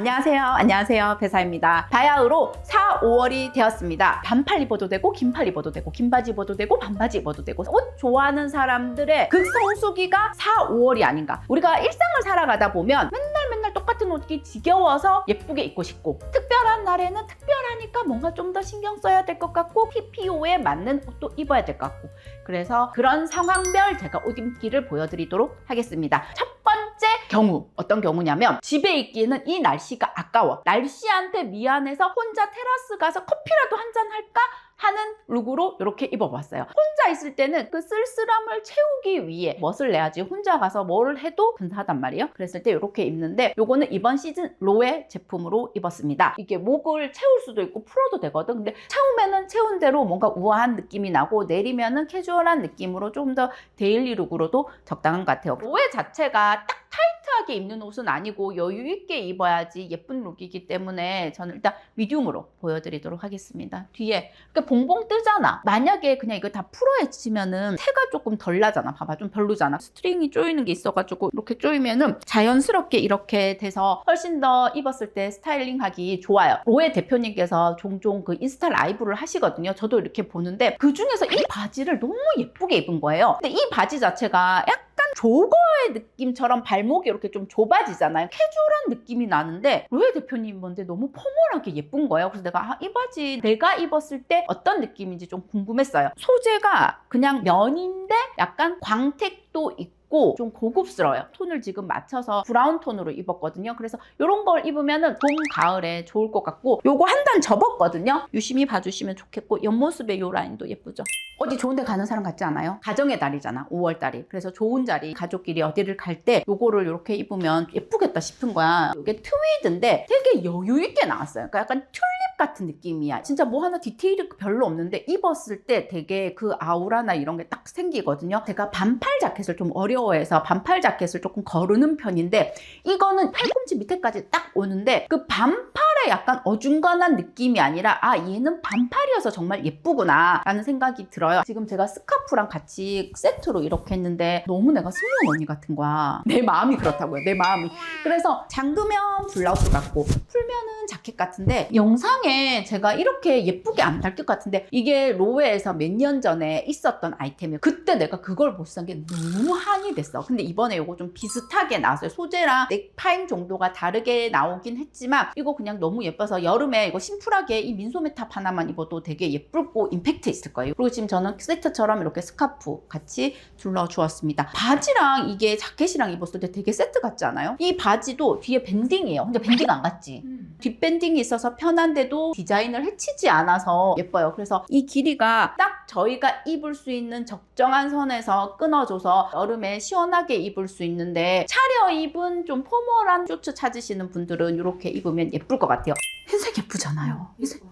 안녕하세요. 배사입니다. 바야흐로 4, 5월이 되었습니다. 반팔 입어도 되고 긴팔 입어도 되고 긴 바지 입어도 되고 반바지 입어도 되고 옷 좋아하는 사람들의 극성수기가 4, 5월이 아닌가. 우리가 일상을 살아가다 보면 맨날 똑같은 옷 입기 지겨워서 예쁘게 입고 싶고 특별한 날에는 특별하니까 뭔가 좀 더 신경 써야 될 것 같고 PPO에 맞는 옷도 입어야 될 것 같고 그래서 그런 상황별 제가 옷 입기를 보여드리도록 하겠습니다. 첫 번째 경우 어떤 경우냐면 집에 있기에는 이 날씨가 아까워 날씨한테 미안해서 혼자 테라스 가서 커피라도 한잔 할까 하는 룩으로 이렇게 입어봤어요. 혼자 있을 때는 그 쓸쓸함을 채우기 위해 멋을 내야지 혼자 가서 뭘 해도 근사하단 말이에요. 그랬을 때 이렇게 입는데 요거는 이번 시즌 로의 제품으로 입었습니다. 이게 목을 채울 수도 있고 풀어도 되거든. 근데 처음에는 채운 대로 뭔가 우아한 느낌이 나고 내리면은 캐주얼한 느낌으로 좀 더 데일리 룩으로도 적당한 것 같아요. 로의 자체가 딱 타이트하게 입는 옷은 아니고 여유 있게 입어야지 예쁜 룩이기 때문에 저는 일단 미디움으로 보여드리도록 하겠습니다. 뒤에 그러니까 봉봉 뜨잖아. 만약에 그냥 이거 다 풀어헤치면은 태가 조금 덜 나잖아. 봐봐, 좀 별로잖아. 스트링이 조이는 게 있어가지고 이렇게 조이면은 자연스럽게 이렇게 돼서 훨씬 더 입었을 때 스타일링하기 좋아요. 로의 대표님께서 종종 그 인스타 라이브를 하시거든요. 저도 이렇게 보는데 그 중에서 이 바지를 너무 예쁘게 입은 거예요. 근데 이 바지 자체가 약간 조거의 느낌처럼 발목이 이렇게 좀 좁아지잖아요. 캐주얼한 느낌이 나는데 로에 대표님 뭔데 너무 포멀하게 예쁜 거예요. 그래서 내가 이 바지 내가 입었을 때 어떤 느낌인지 좀 궁금했어요. 소재가 그냥 면인데 약간 광택도 있고 좀 고급스러워요. 톤을 지금 맞춰서 브라운 톤으로 입었거든요. 그래서 이런 걸 입으면은 봄, 가을에 좋을 것 같고 요거 한 단 접었거든요. 유심히 봐주시면 좋겠고 옆모습의 요 라인도 예쁘죠. 어디 좋은 데 가는 사람 같지 않아요? 가정의 달이잖아, 5월 달이. 그래서 좋은 자리, 가족끼리 어디를 갈 때 요거를 이렇게 입으면 예쁘겠다 싶은 거야. 이게 트위드인데 되게 여유 있게 나왔어요. 그러니까 약간 튤립 같은 느낌이야. 진짜 뭐 하나 디테일이 별로 없는데 입었을 때 되게 그 아우라나 이런 게 딱 생기거든요. 제가 반팔 자켓을 좀 어려워해서 반팔 자켓을 조금 거르는 편인데 이거는 팔꿈치 밑에까지 딱 오는데 그 반팔에 약간 어중간한 느낌이 아니라 아, 얘는 반팔이어서 정말 예쁘구나 라는 생각이 들어요. 지금 제가 스카프랑 같이 세트로 이렇게 했는데 너무 내가 승무원 언니 같은 거야. 내 마음이 그렇다고요. 내 마음이. 그래서 잠그면 블라우스 같고 풀면은 자켓 같은데 영상에 제가 이렇게 예쁘게 안 달 것 같은데 이게 로웨에서 몇 년 전에 있었던 아이템이에요. 그때 내가 그걸 못 산 게 너무 한이 됐어. 근데 이번에 이거 좀 비슷하게 나왔어요. 소재랑 넥파인 정도가 다르게 나오긴 했지만 이거 그냥 너무 예뻐서 여름에 이거 심플하게 이 민소매 탑 하나만 입어도 되게 예쁘고 임팩트 있을 거예요. 그리고 지금 저는 세트처럼 이렇게 스카프 같이 둘러주었습니다. 바지랑 이게 자켓이랑 입었을 때 되게 세트 같지 않아요? 이 바지도 뒤에 밴딩이에요. 근데 밴딩 안 같지? 뒷밴딩이 있어서 편한데도 디자인을 해치지 않아서 예뻐요. 그래서 이 길이가 딱 저희가 입을 수 있는 적정한 선에서 끊어줘서 여름에 시원하게 입을 수 있는데 차려입은 좀 포멀한 셔츠 찾으시는 분들은 이렇게 입으면 예쁠 것 같아요. 흰색 예쁘잖아요. 흰색.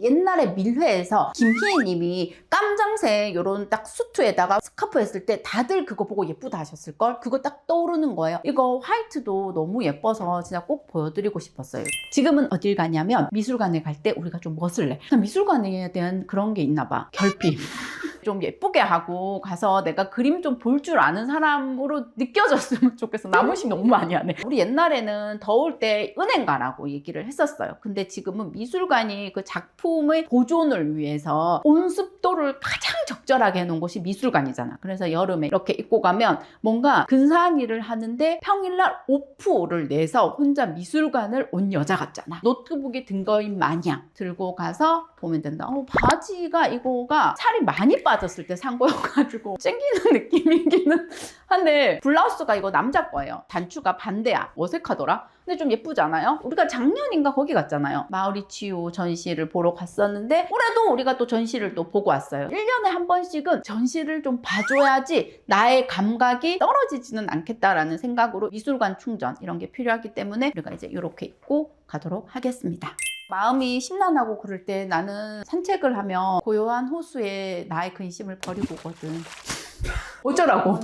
옛날에 밀회에서 김희애님이 깜장색 이런 딱 수트에다가 스카프 했을 때 다들 그거 보고 예쁘다 하셨을걸? 그거 딱 떠오르는 거예요. 이거 화이트도 너무 예뻐서 진짜 꼭 보여드리고 싶었어요. 지금은 어딜 가냐면 미술관에 갈 때 우리가 좀 멋을 내. 미술관에 대한 그런 게 있나 봐. 결핍. 좀 예쁘게 하고 가서 내가 그림 좀 볼 줄 아는 사람으로 느껴졌으면 좋겠어. 나무식 너무 많이 하네. 우리 옛날에는 더울 때 은행 가라고 얘기를 했었어요. 근데 지금은 미술관이 그 작품의 보존을 위해서 온습도를 가장 적절하게 해놓은 곳이 미술관이잖아. 그래서 여름에 이렇게 입고 가면 뭔가 근사한 일을 하는데 평일날 오프를 내서 혼자 미술관을 온 여자 같잖아. 노트북이 든 거인 마냥 들고 가서 보면 된다. 바지가 이거가 살이 많이 빠졌을 때 산 거여가지고 쨍기는 느낌이기는 한데 블라우스가 이거 남자 거예요. 단추가 반대야. 어색하더라. 근데 좀 예쁘지 않아요? 우리가 작년인가 거기 갔잖아요. 마우리치오 전시를 보러 갔었는데 올해도 우리가 또 전시를 또 보고 왔어요. 1년에 한 번씩은 전시를 좀 봐줘야지 나의 감각이 떨어지지는 않겠다라는 생각으로 미술관 충전 이런 게 필요하기 때문에 우리가 이제 이렇게 입고 가도록 하겠습니다. 마음이 심란하고 그럴 때 나는 산책을 하면 고요한 호수에 나의 근심을 버리고 오거든. 어쩌라고?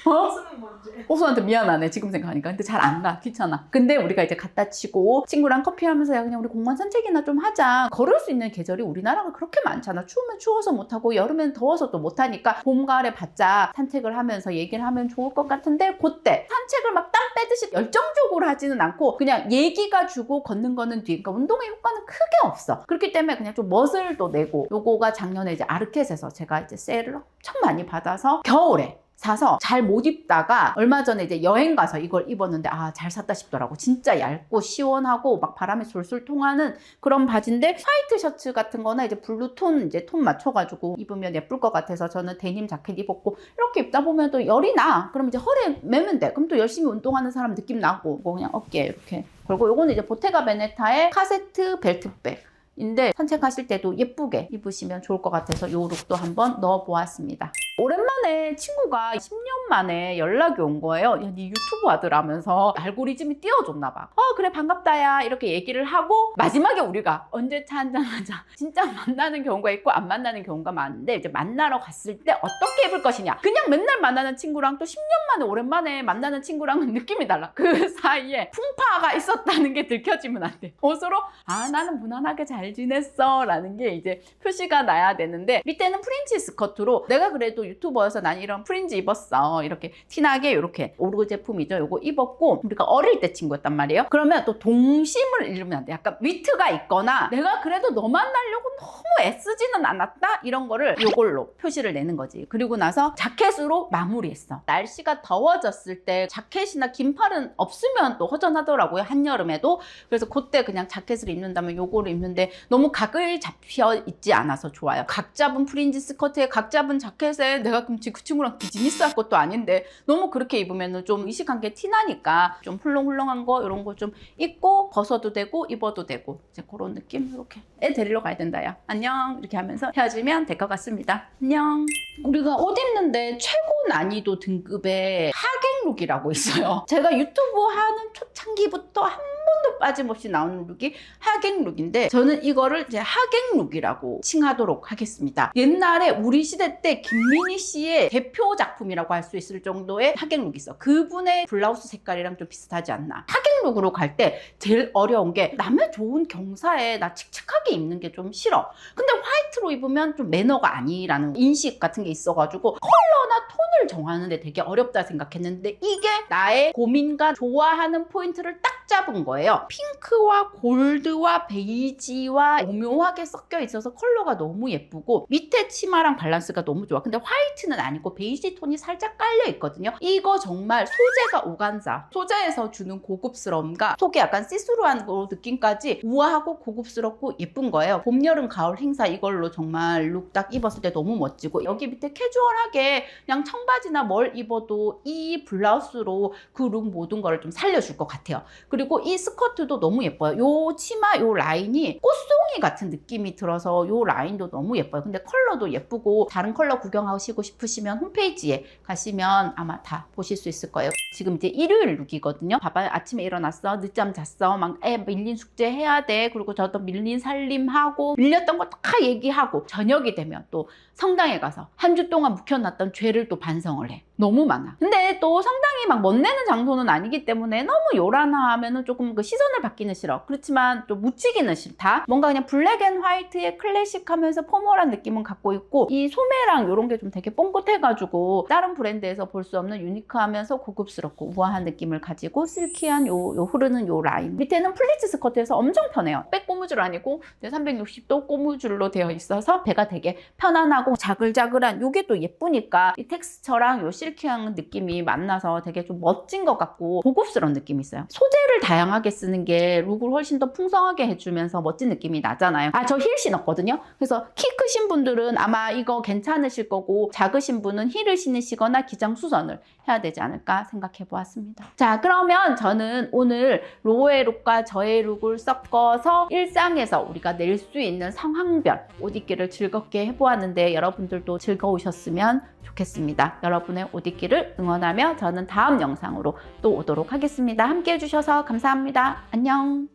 옷은 뭔지. 호수한테 미안하네 지금 생각하니까. 근데 잘 안 가, 귀찮아. 근데 우리가 이제 갖다 치고 친구랑 커피하면서 야 그냥 우리 공원 산책이나 좀 하자. 걸을 수 있는 계절이 우리나라가 그렇게 많잖아. 추우면 추워서 못하고 여름엔 더워서 또 못하니까 봄 가을에 바짝 산책을 하면서 얘기를 하면 좋을 것 같은데, 그때 산책을 막 땀 빼듯이 열정적으로 하지는 않고 그냥 얘기가 주고 걷는 거는 뒤. 그러니까 운동의 효과는 크게 없어. 그렇기 때문에 그냥 좀 멋을 내고, 요거가 작년에 이제 아르켓에서 제가 이제 세일을 엄청 많이 받아서 겨울에 사서 잘 못 입다가 얼마 전에 이제 여행 가서 이걸 입었는데 아, 잘 샀다 싶더라고. 진짜 얇고 시원하고 막 바람이 솔솔 통하는 그런 바지인데, 화이트 셔츠 같은 거나 이제 블루 톤 이제 톤 맞춰가지고 입으면 예쁠 것 같아서 저는 데님 자켓 입었고, 이렇게 입다 보면 또 열이 나. 그럼 이제 허리에 매면 돼. 그럼 또 열심히 운동하는 사람 느낌 나고, 뭐 그냥 어깨에 이렇게 걸고. 요거는 이제 보테가 베네타의 카세트 벨트백 인데 산책하실 때도 예쁘게 입으시면 좋을 것 같아서 요 룩도 한번 넣어 보았습니다. 오랜만에 친구가 10년 만에 연락이 온 거예요. 야, 니 유튜브 하더라면서 알고리즘이 띄워줬나 봐. 그래 반갑다 야 이렇게 얘기를 하고, 마지막에 우리가 언제 차 한잔하자 진짜 만나는 경우가 있고 안 만나는 경우가 많은데, 이제 만나러 갔을 때 어떻게 입을 것이냐. 그냥 맨날 만나는 친구랑 또 10년 만에 오랜만에 만나는 친구랑은 느낌이 달라. 그 사이에 풍파가 있었다는 게 들켜지면 안 돼. 옷으로 아 나는 무난하게 잘 지냈어 라는 게 이제 표시가 나야 되는데, 밑에는 프린지 스커트로, 내가 그래도 유튜버여서 난 이런 프린지 입었어. 이렇게 티나게 이렇게 오르그 제품이죠. 요거 입었고, 우리가 어릴 때 친구였단 말이에요. 그러면 또 동심을 잃으면 안 돼. 약간 위트가 있거나 내가 그래도 너 만나려고 너무 애쓰지는 않았다? 이런 거를 요걸로 표시를 내는 거지. 그리고 나서 자켓으로 마무리했어. 날씨가 더워졌을 때 자켓이나 긴팔은 없으면 또 허전하더라고요. 한여름에도. 그래서 그때 그냥 자켓을 입는다면 요거를 입는데, 너무 각을 잡혀 있지 않아서 좋아요. 각 잡은 프린지 스커트에 각 잡은 자켓에 내가 그럼 그 친구랑 비즈니스 할 것도 아닌데 너무 그렇게 입으면 좀 의식한 게 티나니까 좀 훌렁훌렁한 거 이런 거 좀 입고 벗어도 되고 입어도 되고, 이제 그런 느낌. 이렇게 애 데리러 가야 된다 야 안녕 이렇게 하면서 헤어지면 될 것 같습니다. 안녕. 우리가 옷 입는데 최고 난이도 등급의 하객룩이라고 있어요. 제가 유튜브 하는 초창기부터 한 번도 빠짐없이 나오는 룩이 하객룩인데, 저는 이거를 이제 하객룩이라고 칭하도록 하겠습니다. 옛날에 우리 시대 때 김민희 씨의 대표 작품이라고 할 수 있을 정도의 하객룩이 있어. 그분의 블라우스 색깔이랑 좀 비슷하지 않나. 하객룩으로 갈 때 제일 어려운 게, 남의 좋은 경사에 나 칙칙하게 입는 게 좀 싫어. 근데 화이트로 입으면 좀 매너가 아니라는 인식 같은 게 있어가지고 컬러나 톤을 정하는데 되게 어렵다 생각했는데, 이게 나의 고민과 좋아하는 포인트를 딱 잡은 거예요. 핑크와 골드와 베이지와 오묘하게 섞여 있어서 컬러가 너무 예쁘고, 밑에 치마랑 밸런스가 너무 좋아. 근데 화이트는 아니고 베이지 톤이 살짝 깔려 있거든요. 이거 정말 소재가 오간자. 소재에서 주는 고급스러움과 속에 약간 시스루한 느낌까지 우아하고 고급스럽고 예쁜 거예요. 봄, 여름, 가을 행사 이걸로 정말 룩 딱 입었을 때 너무 멋지고, 여기 밑에 캐주얼하게 그냥 청바지나 뭘 입어도 이 블라우스로 그 룩 모든 거를 좀 살려줄 것 같아요. 그리고 이 스커트도 너무 예뻐요. 요 치마 요 라인이 꽃송이 같은 느낌이 들어서 요 라인도 너무 예뻐요. 근데 컬러도 예쁘고, 다른 컬러 구경하시고 싶으시면 홈페이지에 가시면 아마 다 보실 수 있을 거예요. 지금 이제 일요일 룩이거든요. 봐봐요. 아침에 일어났어. 늦잠 잤어. 막 애 밀린 숙제 해야 돼. 그리고 저도 밀린 살림하고 밀렸던 거 다 얘기하고, 저녁이 되면 또 성당에 가서 한 주 동안 묵혀놨던 죄를 또 반성을 해. 너무 많아. 근데 또 성당이 막 멋내는 장소는 아니기 때문에 너무 요란하면은 조금 그 시선을 받기는 싫어. 그렇지만 또 묻히기는 싫다. 뭔가 그냥 블랙 앤 화이트의 클래식하면서 포멀한 느낌은 갖고 있고, 이 소매랑 이런 게 좀 되게 뽕긋해가지고 다른 브랜드에서 볼 수 없는 유니크하면서 고급스럽고 우아한 느낌을 가지고, 실키한 요 흐르는 요 라인. 밑에는 플리츠 스커트에서 엄청 편해요. 백 고무줄 아니고 360도 고무줄로 되어 있어서 배가 되게 편안하고 자글자글한, 요게 또 예쁘니까 이 텍스처랑 요 실키한 느낌이 만나서 되게 좀 멋진 것 같고 고급스러운 느낌이 있어요. 소재를 다양하게 쓰는 게 룩을 훨씬 더 풍성하게 해주면서 멋진 느낌이 나잖아요. 저 힐 신었거든요. 그래서 키 크신 분들은 아마 이거 괜찮으실 거고, 작으신 분은 힐을 신으시거나 기장 수선을 해야 되지 않을까 생각해 보았습니다. 자, 그러면 저는 오늘 로우의 룩과 저의 룩을 섞어서 일상에서 우리가 낼 수 있는 상황별 옷 입기를 즐겁게 해보았는데, 여러분들도 즐거우셨으면 좋겠습니다. 여러분의 옷 입기를 응원하며 저는 다음 영상으로 또 오도록 하겠습니다. 함께 해주셔서 감사합니다. 안녕.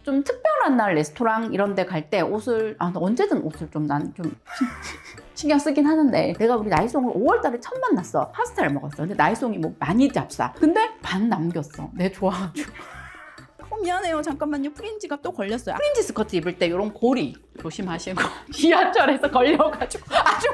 좀 특별한 날 레스토랑 이런 데 갈 때 옷을 언제든 옷을 좀 난 좀 신경 쓰긴 하는데 내가 우리 나이송을 5월달에 처음 만났어. 파스타를 먹었어. 근데 나이송이 뭐 많이 잡사. 근데 반 남겼어. 내 좋아가지고. 미안해요. 잠깐만요. 프린지가 또 걸렸어요. 프린지 스커트 입을 때 이런 고리 조심하시고 지하철에서 걸려가지고 아주